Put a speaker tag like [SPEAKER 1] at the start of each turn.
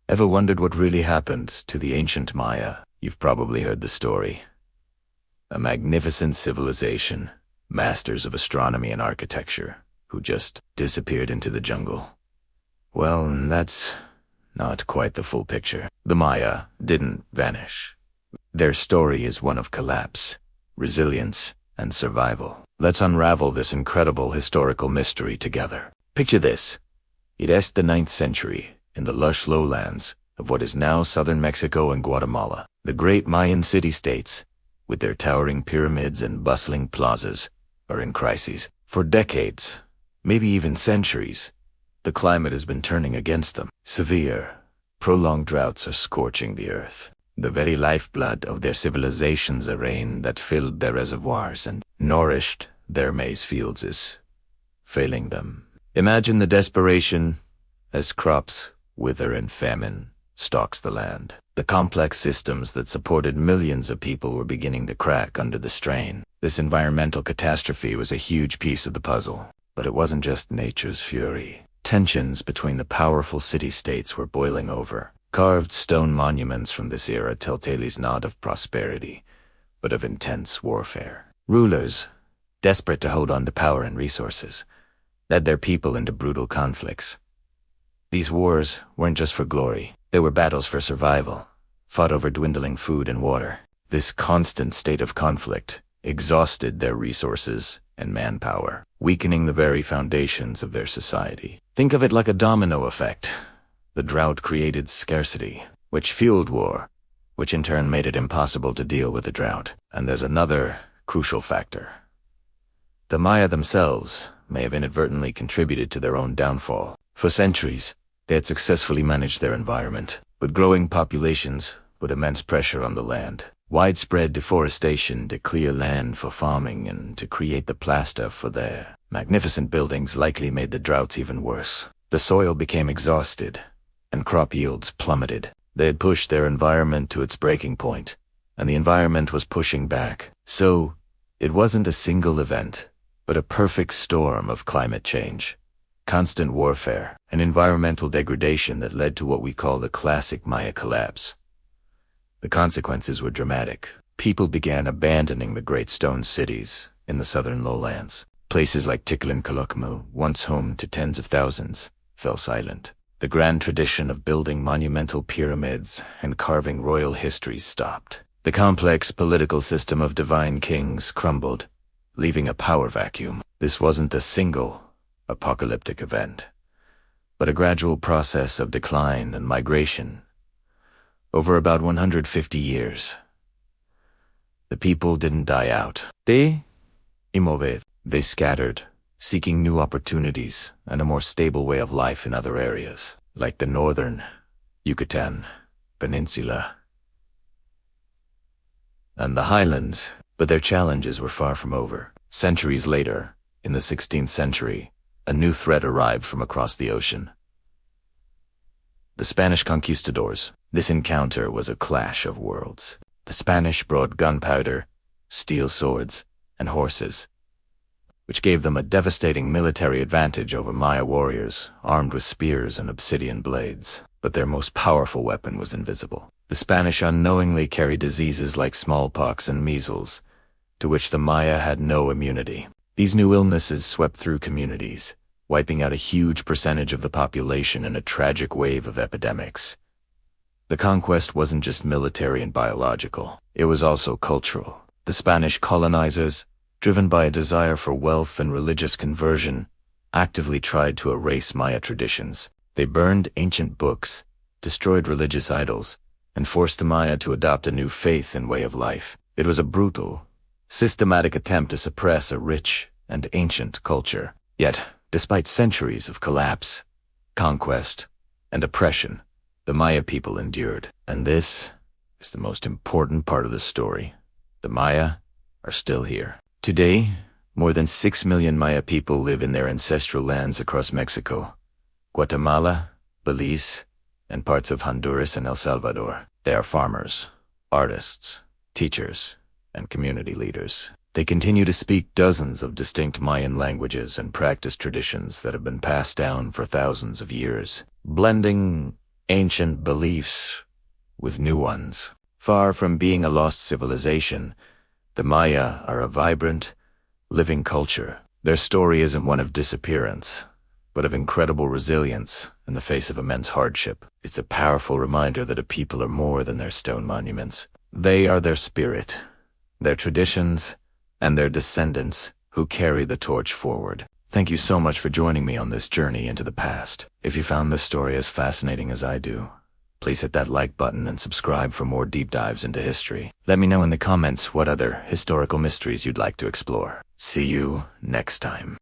[SPEAKER 1] Ever wondered what really happened to the ancient Maya? You've probably heard the story. A magnificent civilization, masters of astronomy and architecture, who just disappeared into the jungle. Well, that's not quite the full picture. The Maya didn't vanish. Their story is one of collapse, resilience, and survival. Let's unravel this incredible historical mystery together. Picture this. It is the 9th century, in the lush lowlands of what is now southern Mexico and Guatemala. The great Mayan city-states, with their towering pyramids and bustling plazas, are in crises. For decades, maybe even centuries, the climate has been turning against them. Severe, prolonged droughts are scorching the earth. The very lifeblood of their civilizations, a rain that filled their reservoirs and nourished their maize fields, is failing them. Imagine the desperation as crops wither and famine stalks the land. The complex systems that supported millions of people were beginning to crack under the strain. This environmental catastrophe was a huge piece of the puzzle. But it wasn't just nature's fury. Tensions between the powerful city-states were boiling over. Carved stone monuments from this era tell tales not of prosperity, but of intense warfare. Rulers, desperate to hold on to power and resources, led their people into brutal conflicts. These wars weren't just for glory. They were battles for survival, fought over dwindling food and water. This constant state of conflict exhausted their resources and manpower, weakening the very foundations of their society. Think of it like a domino effect. The drought created scarcity, which fueled war, which in turn made it impossible to deal with the drought. And there's another crucial factor. The Maya themselves may have inadvertently contributed to their own downfall. For centuries, they had successfully managed their environment, but growing populations put immense pressure on the land. Widespread deforestation to clear land for farming and to create the plaster for their magnificent buildings likely made the droughts even worse. The soil became exhausted, and crop yields plummeted. They had pushed their environment to its breaking point, and the environment was pushing back. So, it wasn't a single event, but a perfect storm of climate change, constant warfare, and environmental degradation that led to what we call the classic Maya collapse. The consequences were dramatic. People began abandoning the great stone cities in the southern lowlands. Places like Tikal and Copán, once home to tens of thousands, fell silent. The grand tradition of building monumental pyramids and carving royal histories stopped. The complex political system of divine kings crumbled, leaving a power vacuum. This wasn't a single apocalyptic event, but a gradual process of decline and migration. Over about 150 years, the people didn't die out. They scattered, seeking new opportunities and a more stable way of life in other areas, like the northern Yucatan Peninsula and the highlands. But their challenges were far from over. Centuries later, in the 16th century, a new threat arrived from across the ocean. The Spanish conquistadors. This encounter was a clash of worlds. The Spanish brought gunpowder, steel swords, and horses, which gave them a devastating military advantage over Maya warriors armed with spears and obsidian blades. But their most powerful weapon was invisible. The Spanish unknowingly carried diseases like smallpox and measles, to which the Maya had no immunity. These new illnesses swept through communities, wiping out a huge percentage of the population in a tragic wave of epidemics. The conquest wasn't just military and biological, it was also cultural. The Spanish colonizers, driven by a desire for wealth and religious conversion, actively tried to erase Maya traditions. They burned ancient books, destroyed religious idols, and forced the Maya to adopt a new faith and way of life. It was a brutal, systematic attempt to suppress a rich and ancient culture. Yet, despite centuries of collapse, conquest, and oppression, the Maya people endured. And this is the most important part of the story. The Maya are still here. Today, more than 6 million Maya people live in their ancestral lands across Mexico, Guatemala, Belize, and parts of Honduras and El Salvador. They are farmers, artists, teachers, and community leaders. They continue to speak dozens of distinct Mayan languages and practice traditions that have been passed down for thousands of years. Blending ancient beliefs with new ones. Far from being a lost civilization, the Maya are a vibrant, living culture. Their story isn't one of disappearance, but of incredible resilience in the face of immense hardship. It's a powerful reminder that a people are more than their stone monuments. They are their spirit, their traditions, and their descendants who carry the torch forward. Thank you so much for joining me on this journey into the past. If you found this story as fascinating as I do, please hit that like button and subscribe for more deep dives into history. Let me know in the comments what other historical mysteries you'd like to explore. See you next time.